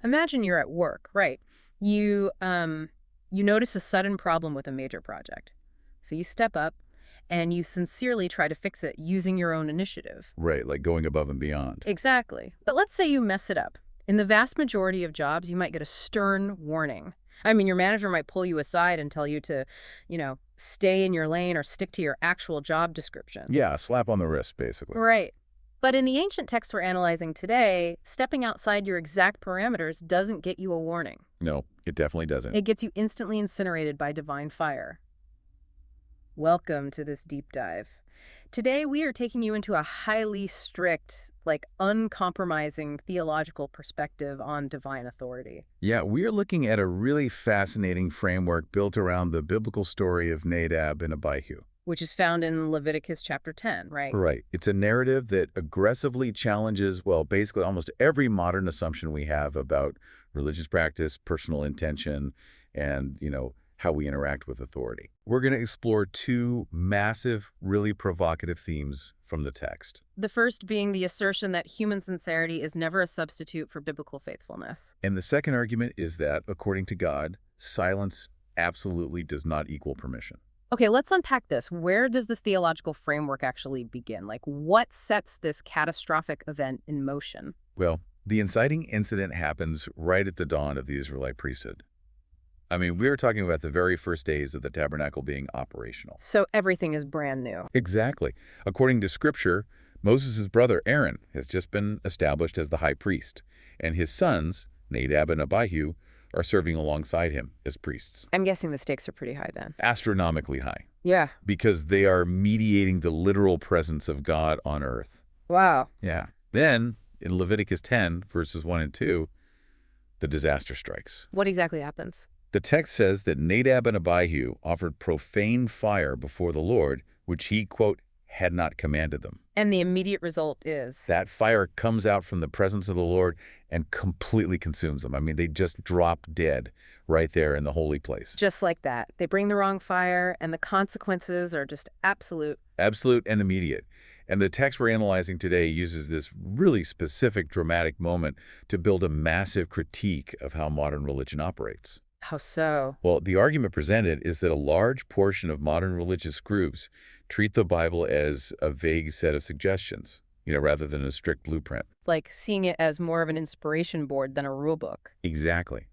Imagine you're at work, right? You notice a sudden problem with a major project. So you step up and you sincerely try to fix it using your own initiative. Right, like going above and beyond. Exactly. But let's say you mess it up. In the vast majority of jobs, you might get a stern warning. I mean, your manager might pull you aside and tell you to, stay in your lane or stick to your actual job description. Yeah, a slap on the wrist, basically. Right. But in the ancient text we're analyzing today, stepping outside your exact parameters doesn't get you a warning. No, it definitely doesn't. It gets you instantly incinerated by divine fire. Welcome to this deep dive. Today, we are taking you into a highly strict, uncompromising theological perspective on divine authority. Yeah, we are looking at a really fascinating framework built around the biblical story of Nadab and Abihu. Which is found in Leviticus chapter 10, right? Right. It's a narrative that aggressively challenges, basically almost every modern assumption we have about religious practice, personal intention, and, how we interact with authority. We're going to explore two massive, really provocative themes from the text. The first being the assertion that human sincerity is never a substitute for biblical faithfulness. And the second argument is that, according to God, silence absolutely does not equal permission. Okay, let's unpack this. Where does this theological framework actually begin? What sets this catastrophic event in motion? Well, the inciting incident happens right at the dawn of the Israelite priesthood. I mean, we're talking about the very first days of the tabernacle being operational. So everything is brand new. Exactly. According to Scripture, Moses' brother Aaron has just been established as the high priest, and his sons, Nadab and Abihu, are serving alongside him as priests. I'm guessing the stakes are pretty high then. Astronomically high. Yeah. Because they are mediating the literal presence of God on earth. Wow. Yeah. Then, in Leviticus 10, verses 1 and 2, the disaster strikes. What exactly happens? The text says that Nadab and Abihu offered profane fire before the Lord, which he, quote, had not commanded them. And the immediate result is? That fire comes out from the presence of the Lord and completely consumes them. I mean, they just drop dead right there in the holy place. Just like that. They bring the wrong fire, and the consequences are just absolute. Absolute and immediate. And the text we're analyzing today uses this really specific dramatic moment to build a massive critique of how modern religion operates. How so? Well, the argument presented is that a large portion of modern religious groups treat the Bible as a vague set of suggestions, rather than a strict blueprint. Like seeing it as more of an inspiration board than a rule book. Exactly.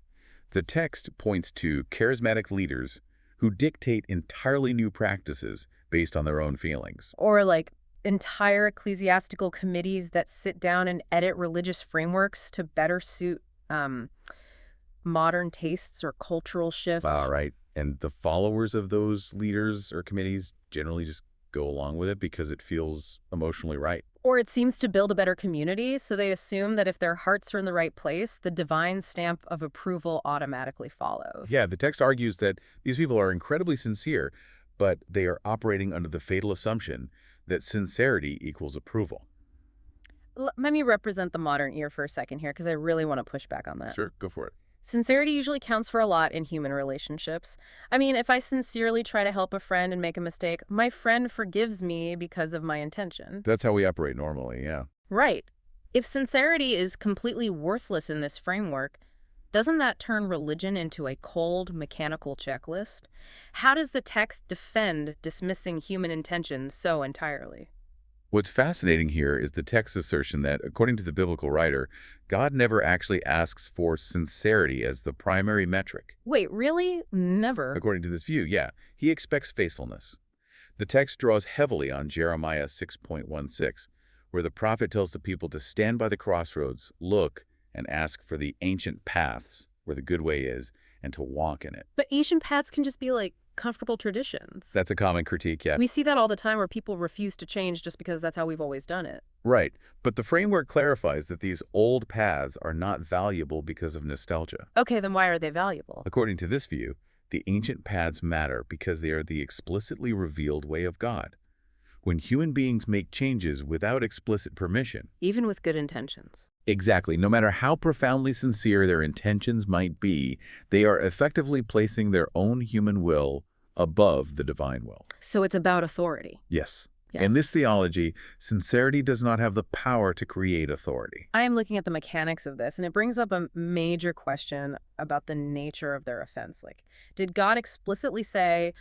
The text points to charismatic leaders who dictate entirely new practices based on their own feelings. Or entire ecclesiastical committees that sit down and edit religious frameworks to better suit modern tastes or cultural shifts. All right. And the followers of those leaders or committees generally just go along with it because it feels emotionally right. Or it seems to build a better community, so they assume that if their hearts are in the right place, the divine stamp of approval automatically follows. Yeah, the text argues that these people are incredibly sincere, but they are operating under the fatal assumption that sincerity equals approval. Let me represent the modern ear for a second here, because I really want to push back on that. Sure, go for it. Sincerity usually counts for a lot in human relationships. I mean, if I sincerely try to help a friend and make a mistake, my friend forgives me because of my intention. That's how we operate normally, yeah. Right. If sincerity is completely worthless in this framework, doesn't that turn religion into a cold, mechanical checklist? How does the text defend dismissing human intention so entirely? What's fascinating here is the text's assertion that, according to the biblical writer, God never actually asks for sincerity as the primary metric. Wait, really? Never? According to this view, yeah. He expects faithfulness. The text draws heavily on Jeremiah 6.16, where the prophet tells the people to stand by the crossroads, look, and ask for the ancient paths where the good way is, and to walk in it. But ancient paths can just be comfortable traditions. That's a common critique, yeah. We see that all the time where people refuse to change just because that's how we've always done it. Right. But the framework clarifies that these old paths are not valuable because of nostalgia. Okay, then why are they valuable? According to this view, the ancient paths matter because they are the explicitly revealed way of God. When human beings make changes without explicit permission. Even with good intentions. Exactly. No matter how profoundly sincere their intentions might be, they are effectively placing their own human will above the divine will. So it's about authority. Yes. Yeah. In this theology, sincerity does not have the power to create authority. I am looking at the mechanics of this, and it brings up a major question about the nature of their offense. Like, did God explicitly say,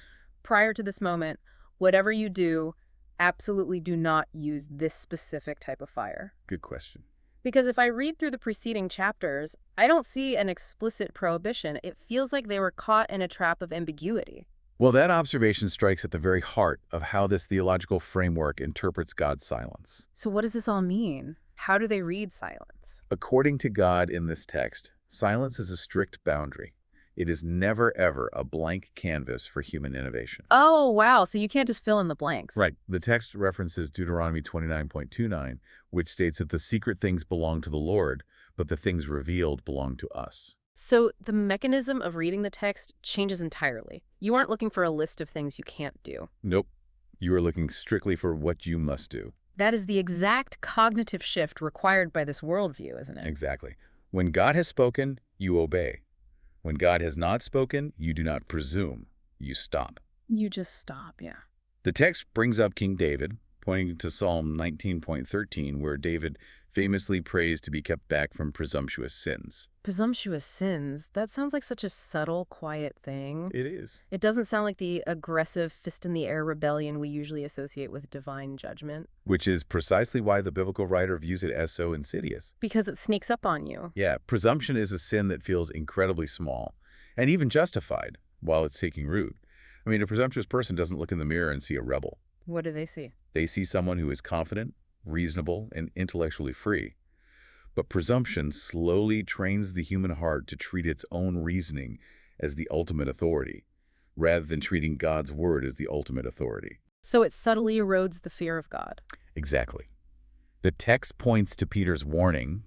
prior to this moment, whatever you do, absolutely do not use this specific type of fire? Good question. Because if I read through the preceding chapters, I don't see an explicit prohibition. It feels like they were caught in a trap of ambiguity. Well, that observation strikes at the very heart of how this theological framework interprets God's silence. So what does this all mean? How do they read silence? According to God in this text, silence is a strict boundary. It is never, ever a blank canvas for human innovation. Oh, wow. So you can't just fill in the blanks. Right. The text references Deuteronomy 29.29, which states that the secret things belong to the Lord, but the things revealed belong to us. So the mechanism of reading the text changes entirely. You aren't looking for a list of things you can't do. Nope. You are looking strictly for what you must do. That is the exact cognitive shift required by this worldview, isn't it? Exactly. When God has spoken, you obey. When God has not spoken, you do not presume. You stop. You just stop, yeah. The text brings up King David, pointing to Psalm 19.13, where David famously prays to be kept back from presumptuous sins. Presumptuous sins, that sounds like such a subtle, quiet thing. It is. It doesn't sound like the aggressive, fist-in-the-air rebellion we usually associate with divine judgment. Which is precisely why the biblical writer views it as so insidious. Because it sneaks up on you. Yeah, presumption is a sin that feels incredibly small, and even justified, while it's taking root. I mean, a presumptuous person doesn't look in the mirror and see a rebel. What do they see? They see someone who is confident, reasonable, and intellectually free. But presumption slowly trains the human heart to treat its own reasoning as the ultimate authority, rather than treating God's word as the ultimate authority. So it subtly erodes the fear of God. Exactly. The text points to Peter's warning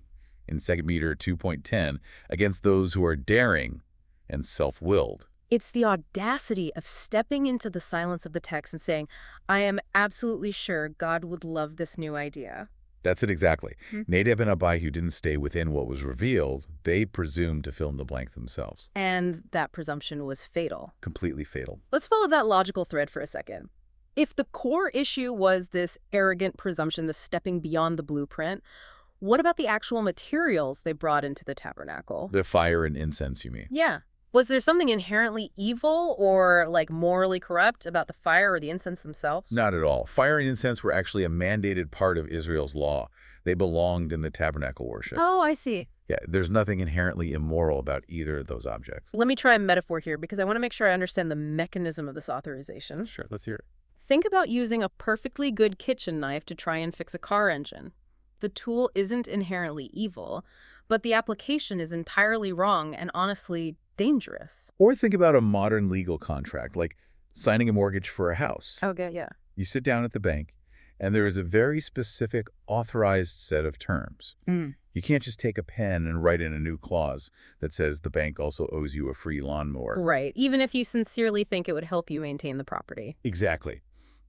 in 2 Peter 2.10 against those who are daring and self-willed. It's the audacity of stepping into the silence of the text and saying, I am absolutely sure God would love this new idea. That's it exactly. Hmm. Nadab and Abihu didn't stay within what was revealed. They presumed to fill in the blank themselves. And that presumption was fatal. Completely fatal. Let's follow that logical thread for a second. If the core issue was this arrogant presumption, the stepping beyond the blueprint, what about the actual materials they brought into the tabernacle? The fire and incense, you mean? Yeah. Was there something inherently evil or, like, morally corrupt about the fire or the incense themselves? Not at all. Fire and incense were actually a mandated part of Israel's law. They belonged in the tabernacle worship. Oh, I see. Yeah, there's nothing inherently immoral about either of those objects. Let me try a metaphor here because I want to make sure I understand the mechanism of this authorization. Sure, let's hear it. Think about using a perfectly good kitchen knife to try and fix a car engine. The tool isn't inherently evil, but the application is entirely wrong and honestly dangerous. Or think about a modern legal contract, like signing a mortgage for a house. Okay, yeah. You sit down at the bank, and there is a very specific authorized set of terms. You can't just take a pen and write in a new clause that says the bank also owes you a free lawnmower. Right, even if you sincerely think it would help you maintain the property. Exactly.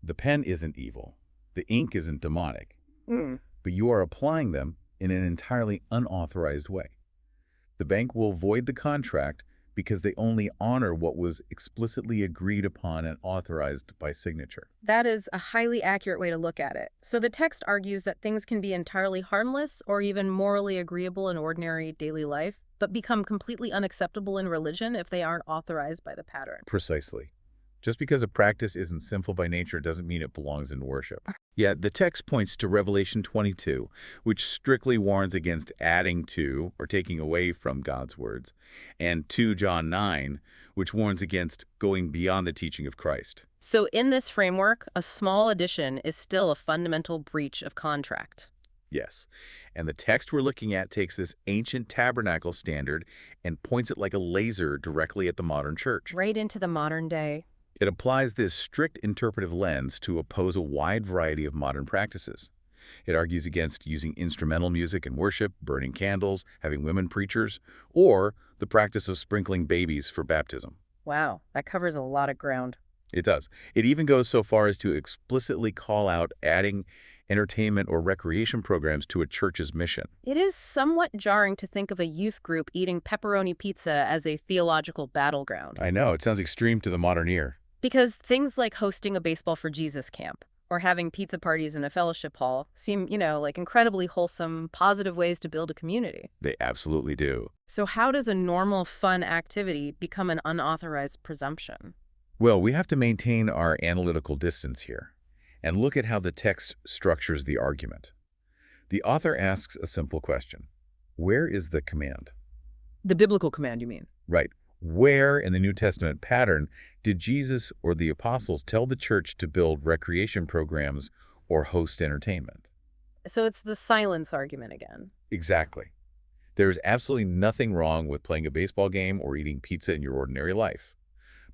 The pen isn't evil. The ink isn't demonic. Mm. But you are applying them in an entirely unauthorized way. The bank will void the contract because they only honor what was explicitly agreed upon and authorized by signature. That is a highly accurate way to look at it. So the text argues that things can be entirely harmless or even morally agreeable in ordinary daily life, but become completely unacceptable in religion if they aren't authorized by the pattern. Precisely. Just because a practice isn't sinful by nature doesn't mean it belongs in worship. Yet the text points to Revelation 22, which strictly warns against adding to or taking away from God's words, and 2 John 9, which warns against going beyond the teaching of Christ. So in this framework, a small addition is still a fundamental breach of contract. Yes, and the text we're looking at takes this ancient tabernacle standard and points it like a laser directly at the modern church. Right into the modern day. It applies this strict interpretive lens to oppose a wide variety of modern practices. It argues against using instrumental music in worship, burning candles, having women preachers, or the practice of sprinkling babies for baptism. Wow, that covers a lot of ground. It does. It even goes so far as to explicitly call out adding entertainment or recreation programs to a church's mission. It is somewhat jarring to think of a youth group eating pepperoni pizza as a theological battleground. I know, it sounds extreme to the modern ear. Because things like hosting a Baseball for Jesus camp, or having pizza parties in a fellowship hall seem, like incredibly wholesome, positive ways to build a community. They absolutely do. So how does a normal, fun activity become an unauthorized presumption? Well, we have to maintain our analytical distance here and look at how the text structures the argument. The author asks a simple question. Where is the command? The biblical command, you mean? Right. Where in the New Testament pattern did Jesus or the apostles tell the church to build recreation programs or host entertainment? So it's the silence argument again. Exactly. There is absolutely nothing wrong with playing a baseball game or eating pizza in your ordinary life.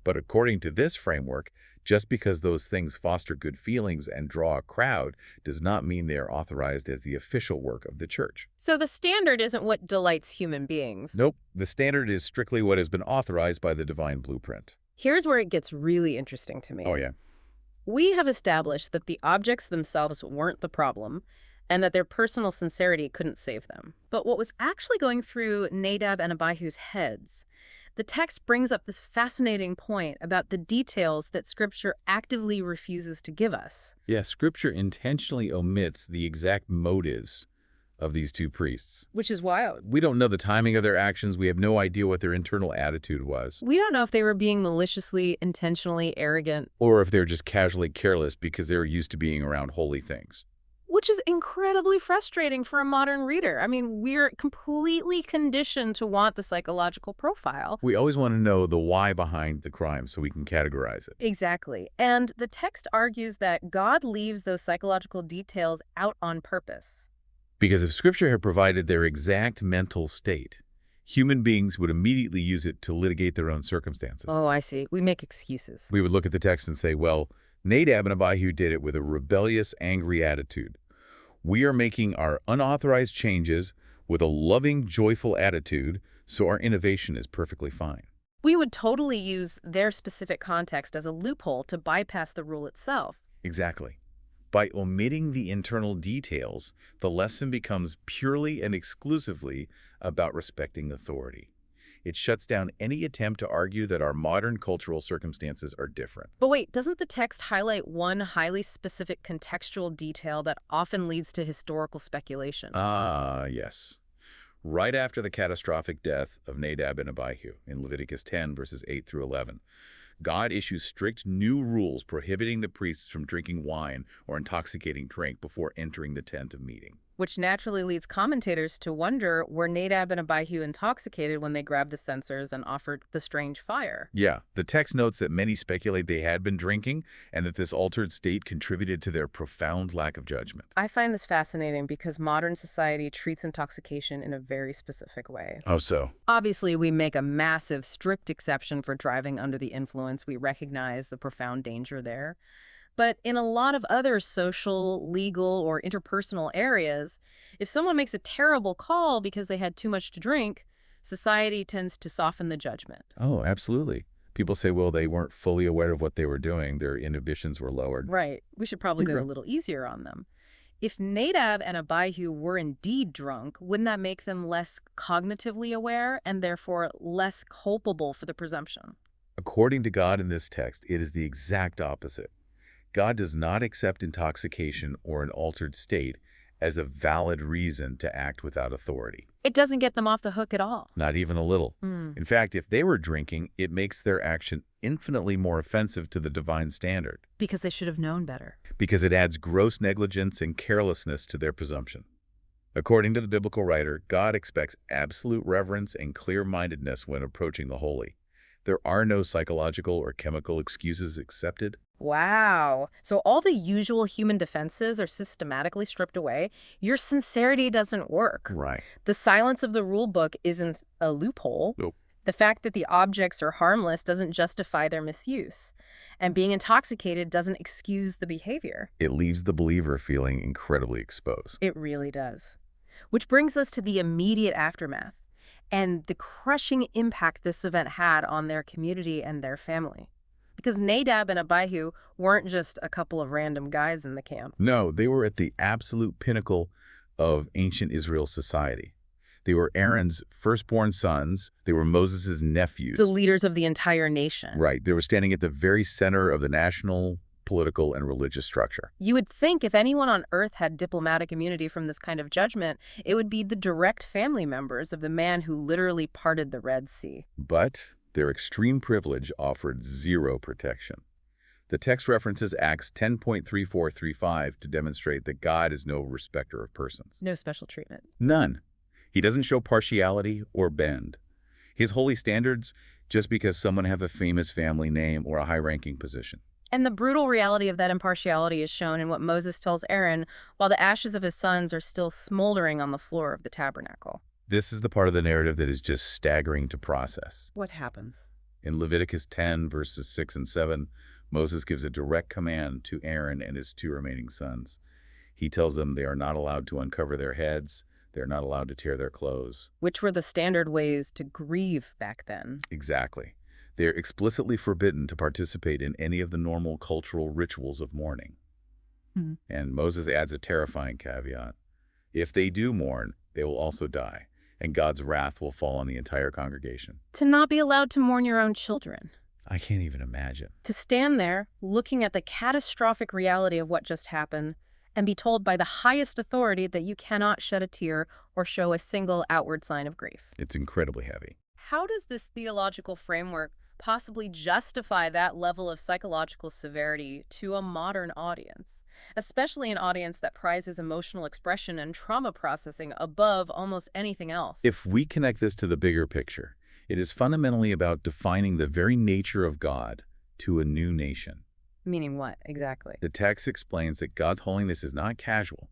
But according to this framework, just because those things foster good feelings and draw a crowd does not mean they are authorized as the official work of the church. So the standard isn't what delights human beings. Nope, the standard is strictly what has been authorized by the divine blueprint. Here's where it gets really interesting to me. Oh, yeah. We have established that the objects themselves weren't the problem and that their personal sincerity couldn't save them. But what was actually going through Nadab and Abihu's heads? The text brings up this fascinating point about the details that Scripture actively refuses to give us. Yeah, Scripture intentionally omits the exact motives of these two priests. Which is wild. We don't know the timing of their actions. We have no idea what their internal attitude was. We don't know if they were being maliciously, intentionally arrogant. Or if they're just casually careless because they're used to being around holy things. Which is incredibly frustrating for a modern reader. I mean, we're completely conditioned to want the psychological profile. We always want to know the why behind the crime so we can categorize it. Exactly. And the text argues that God leaves those psychological details out on purpose. Because if Scripture had provided their exact mental state, human beings would immediately use it to litigate their own circumstances. Oh, I see. We make excuses. We would look at the text and say, well, Nadab and Abihu did it with a rebellious, angry attitude. We are making our unauthorized changes with a loving, joyful attitude, so our innovation is perfectly fine. We would totally use their specific context as a loophole to bypass the rule itself. Exactly. By omitting the internal details, the lesson becomes purely and exclusively about respecting authority. It shuts down any attempt to argue that our modern cultural circumstances are different. But wait, doesn't the text highlight one highly specific contextual detail that often leads to historical speculation? Ah, yes. Right after the catastrophic death of Nadab and Abihu in Leviticus 10, verses 8 through 11, God issues strict new rules prohibiting the priests from drinking wine or intoxicating drink before entering the tent of meeting. Which naturally leads commentators to wonder, were Nadab and Abihu intoxicated when they grabbed the censers and offered the strange fire? Yeah, the text notes that many speculate they had been drinking and that this altered state contributed to their profound lack of judgment. I find this fascinating because modern society treats intoxication in a very specific way. Oh, so? Obviously, we make a massive, strict exception for driving under the influence. We recognize the profound danger there. But in a lot of other social, legal, or interpersonal areas, if someone makes a terrible call because they had too much to drink, society tends to soften the judgment. Oh, absolutely. People say, well, they weren't fully aware of what they were doing. Their inhibitions were lowered. Right. We should probably go a little easier on them. If Nadab and Abihu were indeed drunk, wouldn't that make them less cognitively aware and therefore less culpable for the presumption? According to God in this text, it is the exact opposite. God does not accept intoxication or an altered state as a valid reason to act without authority. It doesn't get them off the hook at all. Not even a little. In fact, if they were drinking, it makes their action infinitely more offensive to the divine standard. Because they should have known better. Because it adds gross negligence and carelessness to their presumption. According to the biblical writer, God expects absolute reverence and clear-mindedness when approaching the holy. There are no psychological or chemical excuses accepted. Wow. So all the usual human defenses are systematically stripped away. Your sincerity doesn't work. Right. The silence of the rule book isn't a loophole. Nope. The fact that the objects are harmless doesn't justify their misuse. And being intoxicated doesn't excuse the behavior. It leaves the believer feeling incredibly exposed. It really does. Which brings us to the immediate aftermath and the crushing impact this event had on their community and their family. Because Nadab and Abihu weren't just a couple of random guys in the camp. No, they were at the absolute pinnacle of ancient Israel society. They were Aaron's firstborn sons. They were Moses' nephews. The leaders of the entire nation. Right. They were standing at the very center of the national political and religious structure. You would think if anyone on Earth had diplomatic immunity from this kind of judgment, it would be the direct family members of the man who literally parted the Red Sea. But their extreme privilege offered zero protection. The text references Acts 10.3435 to demonstrate that God is no respecter of persons. No special treatment. None. He doesn't show partiality or bend. His holy standards just because someone have a famous family name or a high-ranking position. And the brutal reality of that impartiality is shown in what Moses tells Aaron while the ashes of his sons are still smoldering on the floor of the tabernacle. This is the part of the narrative that is just staggering to process. What happens? In Leviticus 10, verses 6 and 7, Moses gives a direct command to Aaron and his 2 remaining sons. He tells them they are not allowed to uncover their heads, they're not allowed to tear their clothes. Which were the standard ways to grieve back then. Exactly. They're explicitly forbidden to participate in any of the normal cultural rituals of mourning. And Moses adds a terrifying caveat. If they do mourn, they will also die, and God's wrath will fall on the entire congregation. To not be allowed to mourn your own children. I can't even imagine. To stand there, looking at the catastrophic reality of what just happened, and be told by the highest authority that you cannot shed a tear or show a single outward sign of grief. It's incredibly heavy. How does this theological framework possibly justify that level of psychological severity to a modern audience, especially an audience that prizes emotional expression and trauma processing above almost anything else? If we connect this to the bigger picture, it is fundamentally about defining the very nature of God to a new nation. Meaning what, exactly? The text explains that God's holiness is not casual.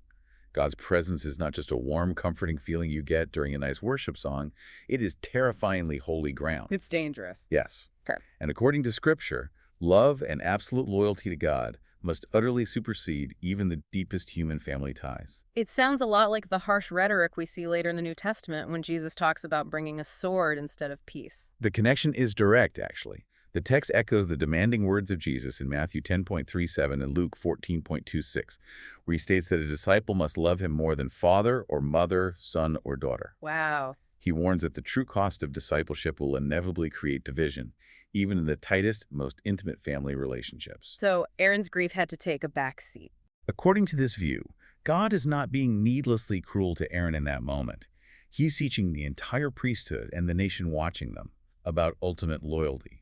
God's presence is not just a warm, comforting feeling you get during a nice worship song. It is terrifyingly holy ground. It's dangerous. Yes. Okay. And according to Scripture, love and absolute loyalty to God must utterly supersede even the deepest human family ties. It sounds a lot like the harsh rhetoric we see later in the New Testament when Jesus talks about bringing a sword instead of peace. The connection is direct, actually. The text echoes the demanding words of Jesus in Matthew 10.37 and Luke 14.26, where he states that a disciple must love him more than father or mother, son or daughter. Wow. He warns that the true cost of discipleship will inevitably create division, even in the tightest, most intimate family relationships. So Aaron's grief had to take a back seat. According to this view, God is not being needlessly cruel to Aaron in that moment. He's teaching the entire priesthood and the nation watching them about ultimate loyalty.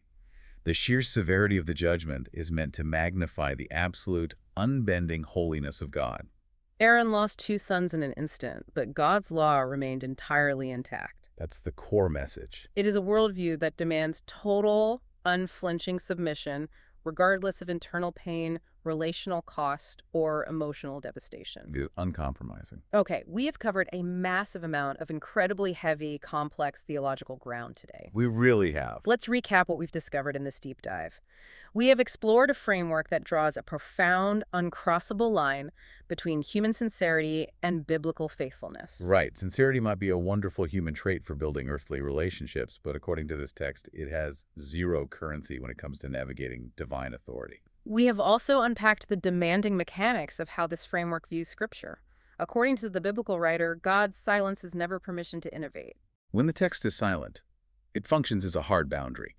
The sheer severity of the judgment is meant to magnify the absolute, unbending holiness of God. Aaron lost 2 sons in an instant, but God's law remained entirely intact. That's the core message. It is a worldview that demands total, unflinching submission, regardless of internal pain, relational cost, or emotional devastation. It is uncompromising. Okay, we have covered a massive amount of incredibly heavy, complex theological ground today. We really have. Let's recap what we've discovered in this deep dive. We have explored a framework that draws a profound, uncrossable line between human sincerity and biblical faithfulness. Right. Sincerity might be a wonderful human trait for building earthly relationships, but according to this text, it has zero currency when it comes to navigating divine authority. We have also unpacked the demanding mechanics of how this framework views Scripture. According to the biblical writer, God's silence is never permission to innovate. When the text is silent, it functions as a hard boundary,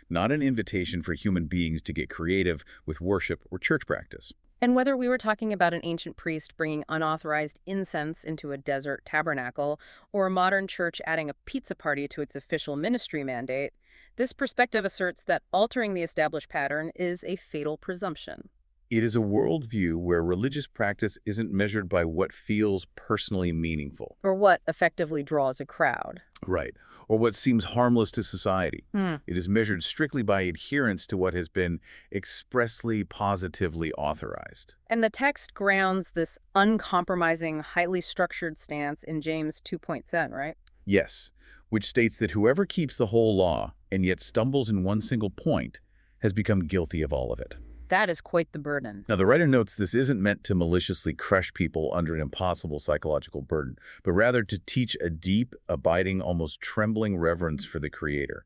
not an invitation for human beings to get creative with worship or church practice. And whether we were talking about an ancient priest bringing unauthorized incense into a desert tabernacle, or a modern church adding a pizza party to its official ministry mandate, this perspective asserts that altering the established pattern is a fatal presumption. It is a worldview where religious practice isn't measured by what feels personally meaningful. Or what effectively draws a crowd. Right. Or what seems harmless to society. It is measured strictly by adherence to what has been expressly, positively authorized. And the text grounds this uncompromising, highly structured stance in James 2.10, right? Yes, which states that whoever keeps the whole law and yet stumbles in one single point has become guilty of all of it. That is quite the burden. Now, the writer notes this isn't meant to maliciously crush people under an impossible psychological burden, but rather to teach a deep, abiding, almost trembling reverence for the Creator.